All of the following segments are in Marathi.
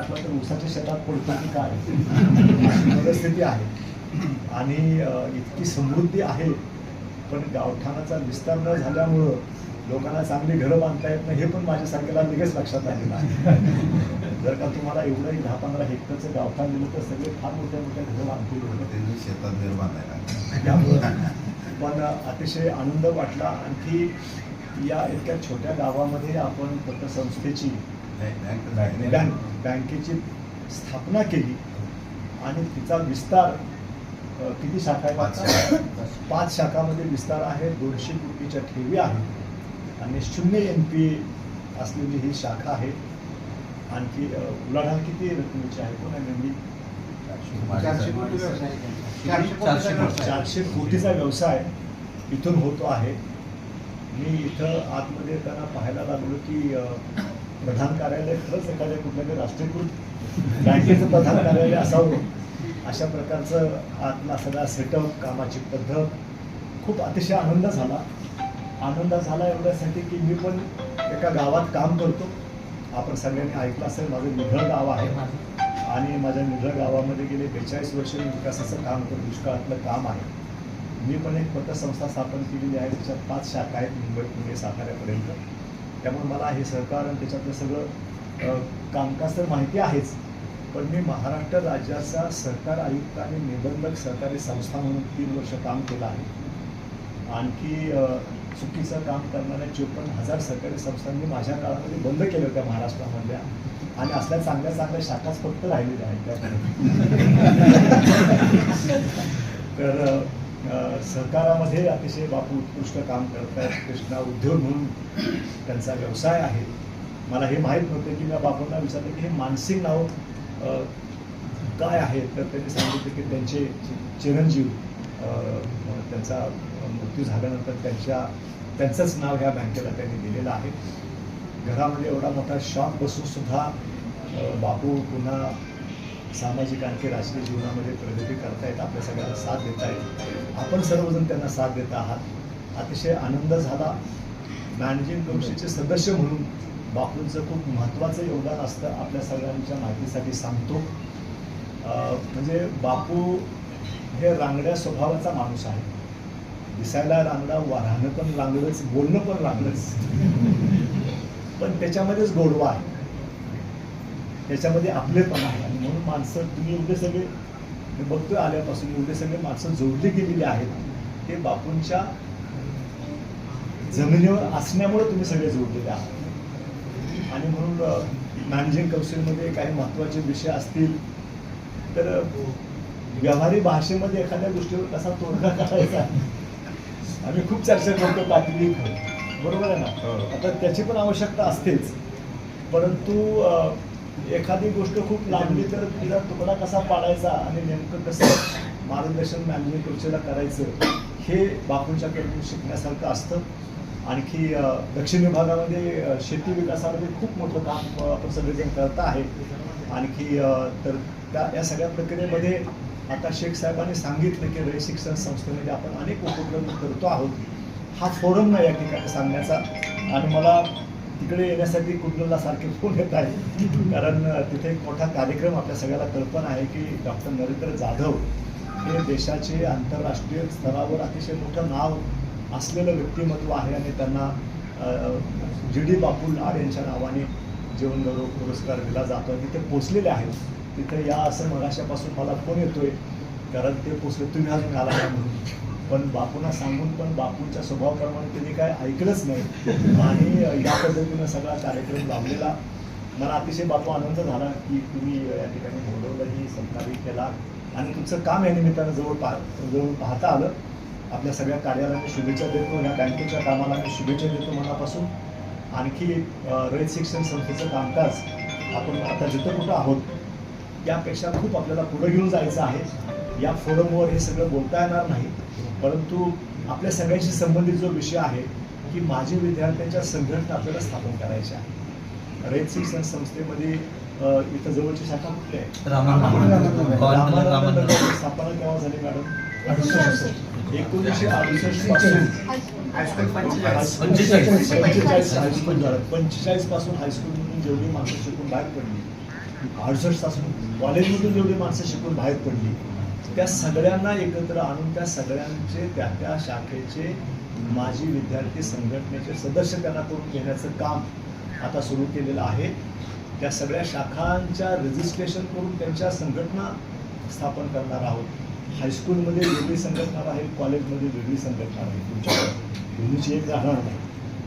टाकला तर ऊसाच्या शेतात पडतो की काय अशी परिस्थिती आहे. आणि इतकी समृद्धी आहे, पण गावठाणाचा विस्तार न झाल्यामुळं लोकांना चांगली घरं बांधता येत नाही, हे पण माझ्यासारख्याला लगेच लक्षात आलेलं आहे. जर का तुम्हाला एवढंही 10-15 हेक्टरचं गावठाण दिलं तर सगळे फार मोठ्या मोठ्या घरं बांधतील होते, शेतात घर बांधायला. त्यामुळं पण अतिशय आनंद वाटला. आणखी या इतक्या छोट्या गावामध्ये आपण पतसंस्थेची बँकेची स्थापना केली आणि तिचा विस्तार किती शाखा आहे? 5 शाखामध्ये विस्तार आहे. 200 कोटीच्या ठेवी आहेत आणि 0 NPA असलेली ही शाखा आहे. आणखी उलाढाल किती रकमेची आहे कोण आहे? 400 कोटीचा व्यवसाय इथून होतो आहे. मी इथं आतमध्ये येताना पाहायला लागलो की प्रधान कार्यालय खरंच एखाद्या कुठल्या तरी राष्ट्रीयकृत बँकेचं प्रधान कार्यालय असावं अशा प्रकारचं आतला सगळा सेटअप, कामाची पद्धत, खूप अतिशय आनंद झाला एवढ्यासाठी की मी पण एका गावात काम करतो. आपण सगळ्यांनी ऐकलं असेल, माझं निढळ गाव आहे आणि माझ्या निढळ गावामध्ये गेले 42 वर्ष मी विकासाचं काम करतो. दुष्काळातलं काम आहे. मी पण एक पतसंस्था स्थापन केलेली आहे, त्याच्यात 5 शाखा आहेत, मुंबई, पुणे, साताऱ्यापर्यंत. त्यामुळे मला हे सहकार आणि त्याच्यातलं सगळं कामकाज तर माहिती आहेच, पण मी महाराष्ट्र राज्याचा सहकार आयुक्त आणि निबंधक सहकारी संस्था म्हणून 3 वर्ष काम केलं आहे. आणखी चुकीचं काम करणाऱ्या 54,000 सहकारी संस्थांनी माझ्या काळामध्ये बंद केलं होत्या महाराष्ट्रामधल्या, आणि असल्या चांगल्या चांगल्या शाखाच फक्त राहिलेल्या आहेत तर सहकारामध्ये अतिशय बापू उत्कृष्ट काम करत आहेत. कृष्णा उद्योग म्हणून त्यांचा व्यवसाय आहे. मला हे माहीत नव्हतं की मी बापूंना विचारलं की हे मानसिंग नाव काय आहे, तर त्यांनी सांगितलं की त्यांचे चिरंजीव त्यांचा मृत्यू झाल्यानंतर त्यांचंच नाव ह्या बँकेला त्यांनी दिलेलं आहे. घरामध्ये एवढा मोठा शॉक बसून सुद्धा बापू पुन्हा सामाजिक आणखी राजकीय जीवनामध्ये प्रगती करतायत, आपल्या सगळ्यांना साथ देत आहेत. आपण सर्वजण त्यांना साथ देत आहात. अतिशय आनंद झाला. मॅनेजिंग कमिटीचे सदस्य म्हणून बापूंचं खूप महत्त्वाचं योगदान असतं, आपल्या सगळ्यांच्या माहितीसाठी सांगतो. म्हणजे बापू हे रांगड्या स्वभावाचा माणूस आहे. दिसायला रांगडा, राहणं पण रांगडंच, बोलणं पण रांगडंच, पण त्याच्यामध्येच गोडवा आहे, त्याच्यामध्ये आपलेपण आहे. आणि म्हणून माणसं, तुम्ही एवढे सगळे मी बघतोय आल्यापासून, एवढे सगळे माणसं जोडली गेलेली आहेत, ते बापूंच्या जमिनीवर असण्यामुळे तुम्ही सगळे जोडलेले आहात. आणि म्हणून मॅनेजिंग कौन्सिलमध्ये काही महत्त्वाचे विषय असतील तर व्यावहारिक भाषेमध्ये एखाद्या गोष्टीवर कसा तोडगा काढायचा आम्ही खूप चर्चा करतो प्रातिनिधिक, बरोबर आहे ना. आता त्याची पण आवश्यकता असतेच, परंतु एखादी गोष्ट खूप लांबली तर तिला तुकडा कसा पाडायचा आणि नेमकं कसं मार्गदर्शन मॅनेजिंग कौन्सिलला करायचं हे बापूंच्याकडून शिकण्यासारखं असतं. आणखी दक्षिण विभागामध्ये शेती विकासामध्ये खूप मोठं काम आपण सगळेजण करत आहे. आणखी तर या सगळ्या प्रक्रियेमध्ये आता शेख साहेबांनी सांगितलं की रयत शिक्षण संस्थेमध्ये आपण अनेक उपक्रम करतो आहोत. हा फोरम नाही या ठिकाणी सांगण्याचा, आणि मला तिकडे येण्यासाठी कुंडलला सारखे फोन येत आहे, कारण तिथे एक मोठा कार्यक्रम आपल्या सगळ्याला कल्पना आहे की डॉक्टर नरेंद्र जाधव हे देशाचे आंतरराष्ट्रीय स्तरावर अतिशय मोठं नाव असलेलं व्यक्तिमत्व आहे आणि त्यांना GD बापू लाड यांच्या नावाने जीवन गौरव पुरस्कार दिला जातो. तिथे पोचलेले आहेत. तिथे या असं मगाशापासून मला फोन येतोय, कारण ते पोचले, तुम्ही अजून आला नाही म्हणून. पण बापूंना सांगून पण बापूंच्या स्वभावाप्रमाणे त्यांनी काय ऐकलंच नाही आणि या पद्धतीनं सगळा कार्यक्रम लावलेला. मला अतिशय बापू आनंद झाला की तुम्ही या ठिकाणी बोलवलंही, सत्कारही केला आणि तुमचं काम या निमित्तानं जवळ पाहता आलं. आपल्या सगळ्या कार्यालयाला शुभेच्छा देतो, या बँकेच्या कामाला मी शुभेच्छा देतो मनापासून. आणखी रयत शिक्षण संस्थेचं कामकाज आपण आता जिथं कुठं आहोत यापेक्षा खूप आपल्याला पुढे घेऊन जायचं आहे. या फोरमवर हे सगळं बोलता येणार नाही, परंतु आपल्या सगळ्यांशी संबंधित जो विषय आहे की माजी विद्यार्थ्यांच्या संघटना आपल्याला स्थापन करायच्या आहे. रयत शिक्षण संस्थेमध्ये इथं जवळची शाखा कुठली आहे? स्थापना केव्हा झाली मॅडम? 1968 पासून 45 हायस्कूल झालं. 45 पासून हायस्कूल म्हणून जेवढी माणसं शिकून बाहेर पडली 68 तासून कॉलेजमधून जेवढी माणसं शिकून बाहेर पडली त्या सगळ्यांना एकत्र आणून त्या सगळ्यांचे त्या त्या शाखेचे माजी विद्यार्थी संघटनेचे सदस्य त्यांना करून घेण्याचं काम आता सुरू केलेलं आहे. त्या सगळ्या शाखांच्या रजिस्ट्रेशन करून त्यांच्या संघटना स्थापन करणार आहोत. हायस्कूलमध्ये वेगळी संघटना राहील, कॉलेजमध्ये वेगळी संघटना राहील, तुमच्या दोन्हीची एक राहणार नाही.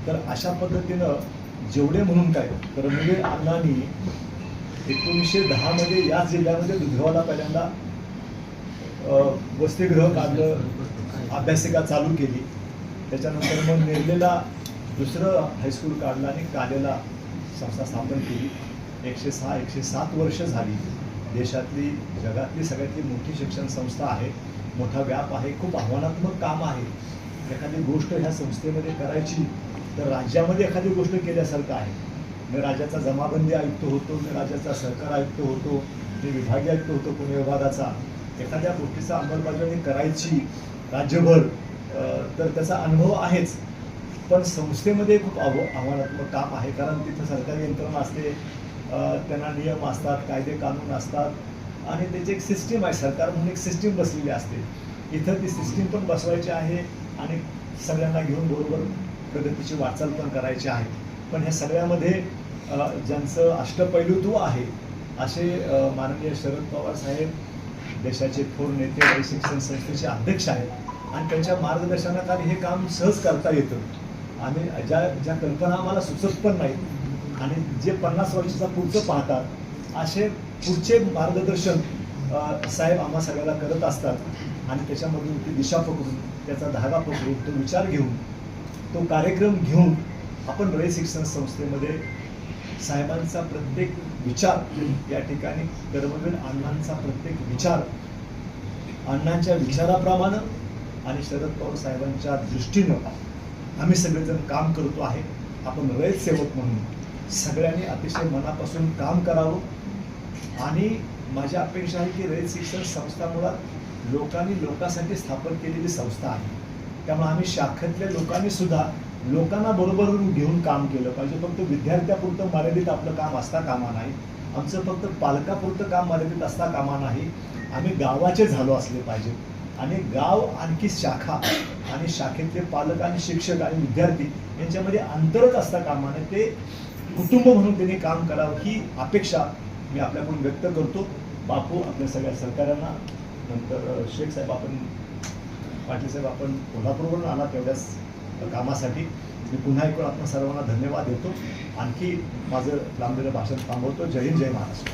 तर अशा पद्धतीनं जेवढे म्हणून काय तर म्हणजे अण्णांनी 1910 मध्ये याच जिल्ह्यामध्ये दुधगावला पहिल्यांदा वसतिगृह काढलं, अभ्यासिका चालू केली. त्याच्यानंतर मग नेरलेला दुसरं हायस्कूल काढलं आणि कालेला संस्था स्थापन केली. 106-107 वर्ष झाली. देशातली जगातली सगळ्यातली मोठी शिक्षण संस्था आहे, मोठा व्याप आहे, खूप आव्हानात्मक काम आहे. एखादी गोष्ट ह्या संस्थेमध्ये करायची तर राज्यामध्ये एखादी गोष्ट केल्यासारखं आहे. मी राज्याचा जमाबंदी आयुक्त होतो, मी राज्याचा सहकार आयुक्त होतो, मी विभागीय आयुक्त होतो पुणे विभागाचा. एखाद्या गोष्टीचा अंमलबजावणी करायची राज्यभर तर त्याचा अनुभव आहेच, पण संस्थेमध्ये खूप आव्हानात्मक काम आहे. कारण तिथं सरकारी यंत्रणा असते, त्यांना नियम असतात, कायदे कानून असतात आणि त्याची एक सिस्टीम आहे. सरकार म्हणून एक सिस्टीम बसलेली असते. इथं ती सिस्टीम पण बसवायची आहे आणि सगळ्यांना घेऊन बरोबर प्रगतीची वाटचाल पण करायची आहे. पण ह्या सगळ्यामध्ये ज्यांचं अष्टपैलुत्व आहे असे माननीय शरद पवार साहेब देशाचे थोर नेते, रयत शिक्षण संस्थेचे अध्यक्ष आहेत आणि त्यांच्या मार्गदर्शनाखाली हे काम सहज करता येतं. आम्ही ज्या कल्पना आम्हाला सुचत पण नाहीत आणि जे 50 वर्षाचा पुढचं पाहतात असे पुढचे मार्गदर्शन साहेब आम्हा सगळ्याला करत असतात आणि त्याच्यामधून ती दिशा पकडून, त्याचा धागा पकडून, तो विचार घेऊन, तो कार्यक्रम घेऊन आपण रयत शिक्षण संस्थेमध्ये साहेबांचा प्रत्येक विचार या ठिकाणी कर्मवीर अण्णांचा प्रत्येक विचार अण्णांच्या विचाराप्रमाणे आणि शरद पवार साहेबांच्या दृष्टीनं आम्ही सगळेजण काम करतो आहे. आपण रयत सेवक म्हणून सगळ्यांनी अतिशय मनापासून काम करावं आणि माझी अपेक्षा आहे की रयत शिक्षण संस्था मुळात लोकांनी लोकांसाठी स्थापन केलेली संस्था आहे. त्यामुळे आम्ही शाखेतल्या लोकांनी सुद्धा लोकांना बरोबर घेऊन काम केलं पाहिजे. फक्त विद्यार्थ्यापुरतं मर्यादित आपलं काम असता कामा नाही, आमचं फक्त पालकापुरतं काम मर्यादित असता कामा नाही. आम्ही गावाचे झालो असले पाहिजे आणि गाव आणखी शाखा आणि शाखेतले पालक आणि शिक्षक आणि विद्यार्थी यांच्यामध्ये अंतरच असता कामा नये. ते कुटुंब म्हणून त्यांनी काम करावं ही अपेक्षा मी आपल्याकडून व्यक्त करतो. बापू, आपल्या सगळ्या सहकाऱ्यांना, नंतर शेख साहेब, आपण पाटील साहेब, आपण कोल्हापूरवरून आला तेवढ्याच कामासाठी मी पुन्हा एकवेळ आपण सर्वांना धन्यवाद देतो. आणखी माझं लांबलेलं भाषण थांबवतो. जय हिंद, जय महाराष्ट्र.